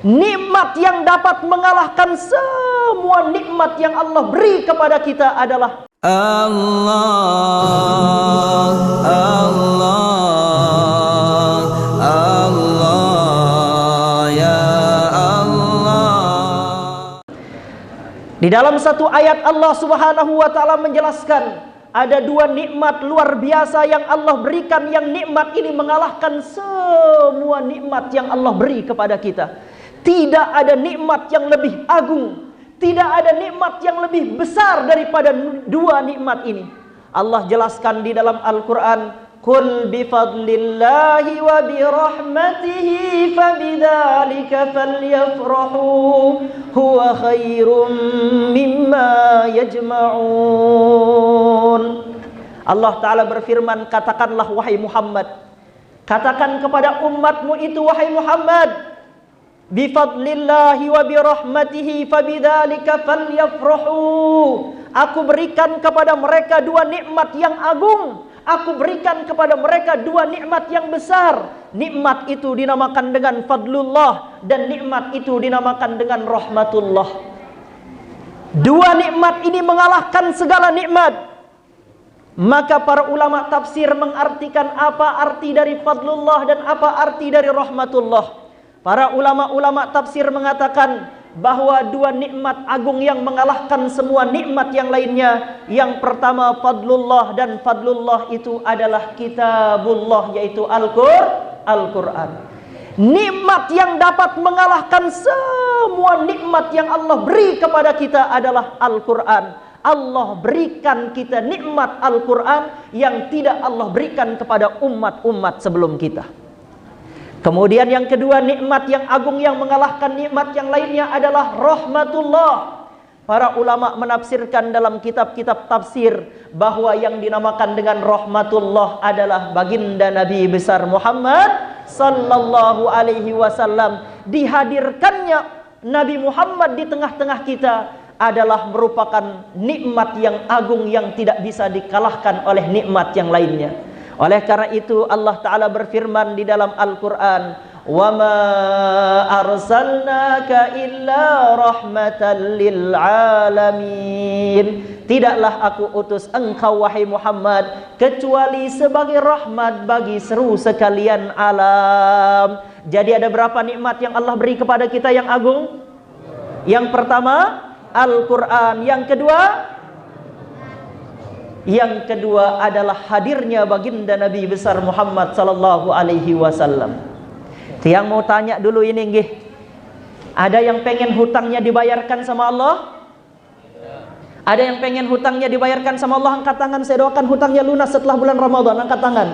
Nikmat yang dapat mengalahkan semua nikmat yang Allah beri kepada kita adalah Allah, Allah, Allah, ya Allah. Di dalam satu ayat Allah Subhanahu wa ta'ala menjelaskan ada dua nikmat luar biasa yang Allah berikan, yang nikmat ini mengalahkan semua nikmat yang Allah beri kepada kita. Tidak ada nikmat yang lebih agung, tidak ada nikmat yang lebih besar daripada dua nikmat ini. Allah jelaskan di dalam Al-Quran, "Qul bifadlillahi wa birahmatihi fabidzalika falyafrahu huwa khairum mimma yajma'un." Allah Ta'ala berfirman, katakanlah wahai Muhammad, katakan kepada umatmu itu wahai Muhammad, bifadlillahi wa birahmatihi fabidzalika falyafrahu. Aku berikan kepada mereka dua nikmat yang agung. Aku berikan kepada mereka dua nikmat yang besar. Nikmat itu dinamakan dengan fadlullah dan nikmat itu dinamakan dengan rahmatullah. Dua nikmat ini mengalahkan segala nikmat. Maka para ulama tafsir mengartikan apa arti dari fadlullah dan apa arti dari rahmatullah. Para ulama-ulama tafsir mengatakan bahwa dua nikmat agung yang mengalahkan semua nikmat yang lainnya. Yang pertama fadlullah, dan fadlullah itu adalah kitabullah, yaitu Al-Quran. Nikmat yang dapat mengalahkan semua nikmat yang Allah beri kepada kita adalah Al-Quran. Allah berikan kita nikmat Al-Quran yang tidak Allah berikan kepada umat-umat sebelum kita. Kemudian yang kedua, nikmat yang agung yang mengalahkan nikmat yang lainnya adalah rahmatullah. Para ulama menafsirkan dalam kitab-kitab tafsir bahwa yang dinamakan dengan rahmatullah adalah baginda Nabi besar Muhammad sallallahu alaihi wasallam. Dihadirkannya Nabi Muhammad di tengah-tengah kita adalah merupakan nikmat yang agung yang tidak bisa dikalahkan oleh nikmat yang lainnya. Oleh karena itu Allah Ta'ala berfirman di dalam Al-Quran, "Wa ma arsalnaka illa rahmatan lil alamin." Tidaklah aku utus engkau wahai Muhammad kecuali sebagai rahmat bagi seru sekalian alam. Jadi ada berapa nikmat yang Allah beri kepada kita yang agung? Yang pertama Al-Quran. Yang kedua adalah hadirnya baginda Nabi besar Muhammad sallallahu alaihi wasallam. Tiang mau tanya dulu ini nggih. Ada yang pengen hutangnya dibayarkan sama Allah? Ada yang pengen hutangnya dibayarkan sama Allah? Angkat tangan, saya doakan hutangnya lunas setelah bulan Ramadan. Angkat tangan.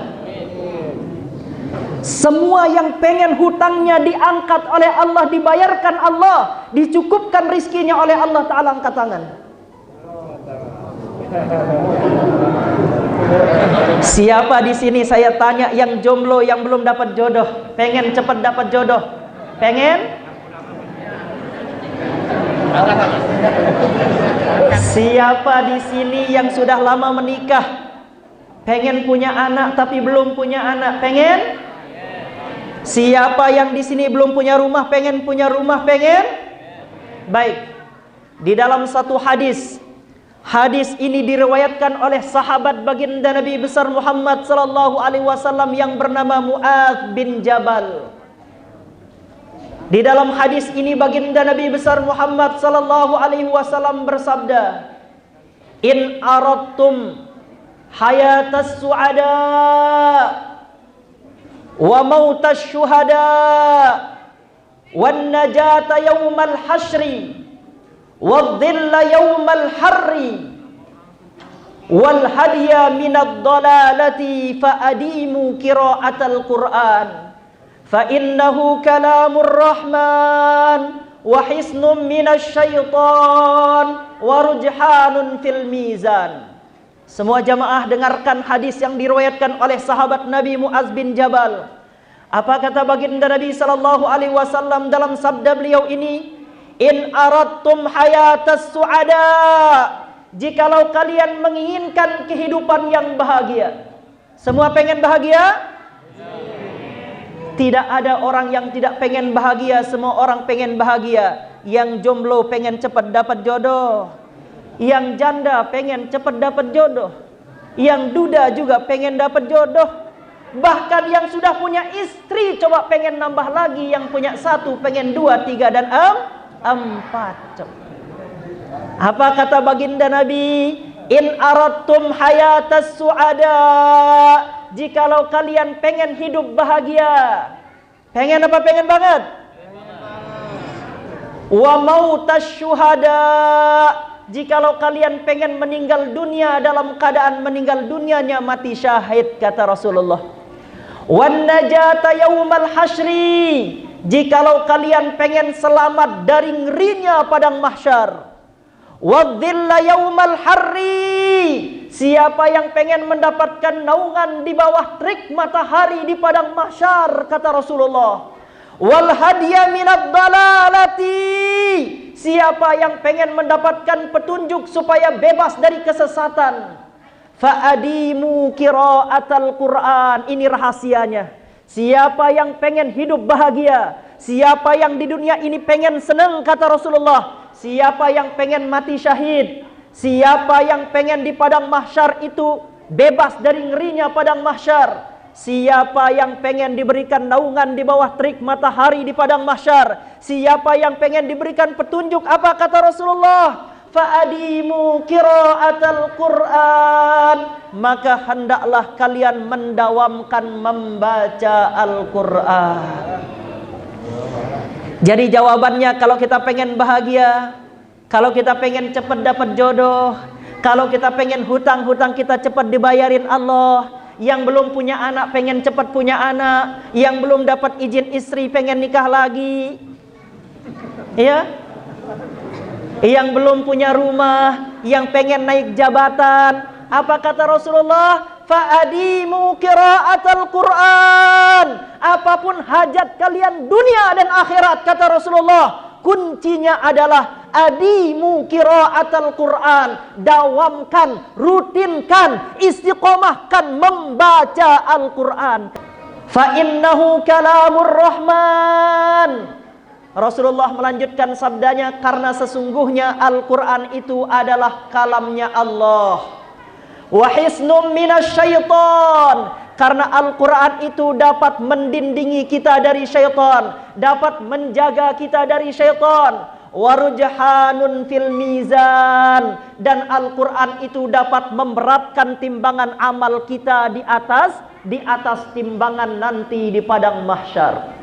Semua yang pengen hutangnya diangkat oleh Allah, dibayarkan Allah, dicukupkan rizkinya oleh Allah Ta'ala, angkat tangan. Siapa di sini saya tanya yang jomblo, yang belum dapat jodoh, pengen cepat dapat jodoh? Pengen? Siapa di sini yang sudah lama menikah, pengen punya anak tapi belum punya anak? Pengen? Siapa yang di sini belum punya rumah, pengen punya rumah? Pengen? Baik. Di dalam satu hadis ini diriwayatkan oleh sahabat baginda Nabi besar Muhammad sallallahu alaihi wasallam yang bernama Mu'adz bin Jabal. Di dalam hadis ini baginda Nabi besar Muhammad sallallahu alaihi wasallam bersabda, "In aradtum hayatas su'ada wa mautas syuhada wan najata yaumal hasyri wadhilla yaumal harri wal hadiya minad dalalati faadimu qiraatal Qur'an fa innahu kalamur rahman wa hisnun minasy syaitan wa rujhanun fil mizan." Semua jamaah dengarkan hadis yang diriwayatkan oleh sahabat Nabi Mu'adz bin Jabal. Apa kata baginda Nabi sallallahu alaihi wasallam dalam sabda beliau ini? In aradtum hayatas su'ada, jikalau kalian menginginkan kehidupan yang bahagia. Semua pengen bahagia? Tidak ada orang yang tidak pengen bahagia, semua orang pengen bahagia. Yang jomblo pengen cepat dapat jodoh. Yang janda pengen cepat dapat jodoh. Yang duda juga pengen dapat jodoh. Bahkan yang sudah punya istri coba pengen nambah lagi. Yang punya satu pengen dua, tiga, dan empat. Apa kata baginda Nabi? In aradtum hayatas su'ada. Jikalau kalian pengen hidup bahagia. Pengen apa? Pengen banget. Wa mautas syuhada. Jikalau kalian pengen meninggal dunia dalam keadaan meninggal dunianya mati syahid, kata Rasulullah. Wan najata yaumal hasyri. Jikalau kalian pengen selamat dari ngerinya padang mahsyar. Wadhilla yaumal harri. Siapa yang pengen mendapatkan naungan di bawah terik matahari di padang mahsyar, kata Rasulullah. Wal hadiya minad dalalati. Siapa yang pengen mendapatkan petunjuk supaya bebas dari kesesatan, fa'adimu qira'atal Qur'an. Ini rahasianya. Siapa yang pengen hidup bahagia, siapa yang di dunia ini pengen senang, kata Rasulullah, siapa yang pengen mati syahid, siapa yang pengen di padang mahsyar itu bebas dari ngerinya padang mahsyar, siapa yang pengen diberikan naungan di bawah terik matahari di padang mahsyar, siapa yang pengen diberikan petunjuk, apa kata Rasulullah? Fa'adimu qira'atal Qur'an. Maka hendaklah kalian mendawamkan membaca Al-Qur'an. Jadi jawabannya, kalau kita pengen bahagia, kalau kita pengen cepat dapat jodoh, kalau kita pengen hutang-hutang kita cepat dibayarin Allah, yang belum punya anak pengen cepat punya anak, yang belum dapat izin istri pengen nikah lagi, ya, yang belum punya rumah, yang pengen naik jabatan, apa kata Rasulullah? Fa'adimu qira'atal Qur'an. Apapun hajat kalian dunia dan akhirat, kata Rasulullah, kuncinya adalah adimu qira'atal Qur'an. Dawamkan, rutinkan, istiqomahkan membaca Al-Qur'an. Fa innahu kalamur rahman. Rasulullah melanjutkan sabdanya, karena sesungguhnya Al-Qur'an itu adalah kalamnya Allah. Wa hisnum minasyaiton. Karena Al-Qur'an itu dapat mendindingi kita dari syaitan, dapat menjaga kita dari syaitan. Warujhanun fil mizan. Dan Al-Qur'an itu dapat memberatkan timbangan amal kita di atas timbangan nanti di padang mahsyar.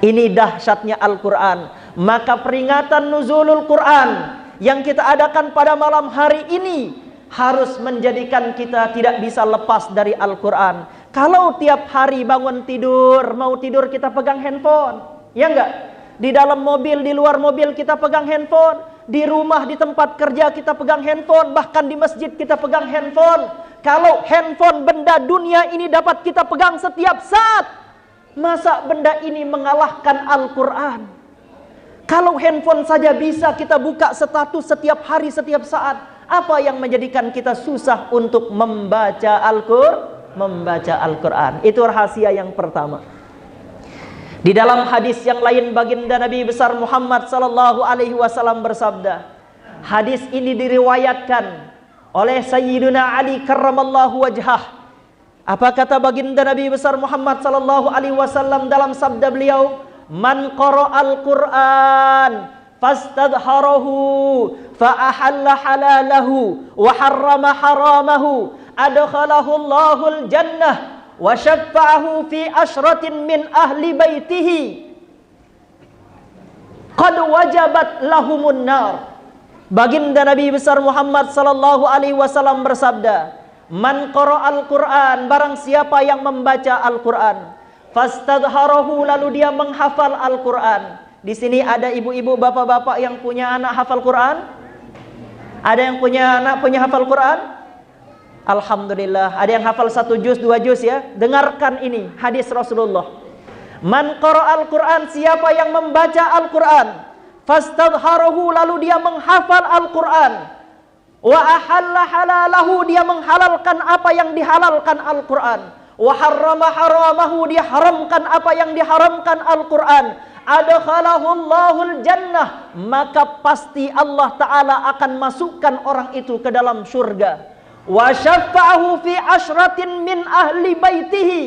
Ini dahsyatnya Al-Qur'an. Maka peringatan nuzulul Qur'an yang kita adakan pada malam hari ini harus menjadikan kita tidak bisa lepas dari Al-Qur'an. Kalau tiap hari bangun tidur, mau tidur kita pegang handphone, ya enggak? Di dalam mobil, di luar mobil kita pegang handphone, di rumah, di tempat kerja kita pegang handphone, bahkan di masjid kita pegang handphone. Kalau handphone benda dunia ini dapat kita pegang setiap saat, masa benda ini mengalahkan Al-Qur'an? Kalau handphone saja bisa kita buka status setiap hari, setiap saat, apa yang menjadikan kita susah untuk membaca Al-Qur'an? Itu rahasia yang pertama. Di dalam hadis yang lain, baginda Nabi besar Muhammad sallallahu alaihi wasallam bersabda. Hadis ini diriwayatkan oleh Sayyiduna Ali karramallahu wajhah. Apa kata baginda Nabi besar Muhammad sallallahu alaihi wasallam dalam sabda beliau? Man qara'al Qur'an fastadharahu fa'ahalla halalahu wa harrama haramahu adkhalahu Allahul jannah wa syafa'ahu fi asyratin min ahli baitihi qad wajabat lahumun nar. Baginda Nabi besar Muhammad sallallahu alaihi wasallam bersabda, man qara'al Qur'an, barang siapa yang membaca Al-Qur'an, fastadharahu, lalu dia menghafal Al-Qur'an. Di sini ada ibu-ibu, bapak-bapak yang punya anak hafal Quran? Ada yang punya anak punya hafal Quran? Alhamdulillah. Ada yang hafal 1 juz, 2 juz ya? Dengarkan ini hadis Rasulullah. Man qara'al Quran, siapa yang membaca Al-Quran, fastadharahu, lalu dia menghafal Al-Quran, wa ahalla halalahu, dia menghalalkan apa yang dihalalkan Al-Quran, wa harrama haramahu, dia haramkan apa yang diharamkan Al-Quran, adkhalahul jannah, maka pasti Allah Ta'ala akan masukkan orang itu ke dalam surga. Wa syafa'ahu fi asyratin min ahli baitihi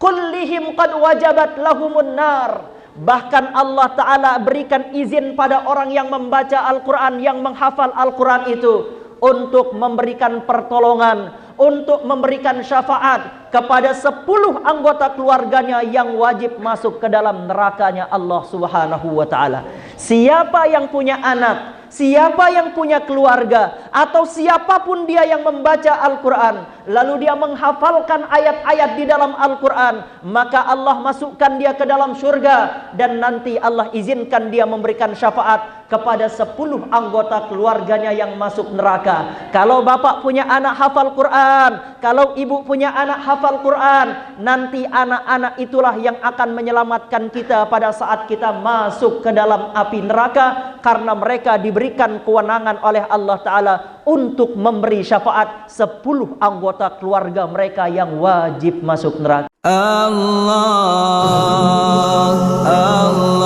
kullihim qad wajabat lahumun nar. Bahkan Allah Ta'ala berikan izin pada orang yang membaca Al-Quran, yang menghafal Al-Quran itu, untuk memberikan pertolongan, untuk memberikan syafaat kepada 10 anggota keluarganya yang wajib masuk ke dalam nerakanya Allah Subhanahu wa Ta'ala. Siapa yang punya anak, siapa yang punya keluarga, atau siapapun dia yang membaca Al-Quran, lalu dia menghafalkan ayat-ayat di dalam Al-Quran, maka Allah masukkan dia ke dalam surga, dan nanti Allah izinkan dia memberikan syafaat kepada 10 anggota keluarganya yang masuk neraka. Kalau bapak punya anak hafal Quran, kalau ibu punya anak hafal Quran, nanti anak-anak itulah yang akan menyelamatkan kita pada saat kita masuk ke dalam api neraka, karena mereka diberikan kewenangan oleh Allah Ta'ala untuk memberi syafaat 10 anggota keluarga mereka yang wajib masuk neraka. Allah, Allah.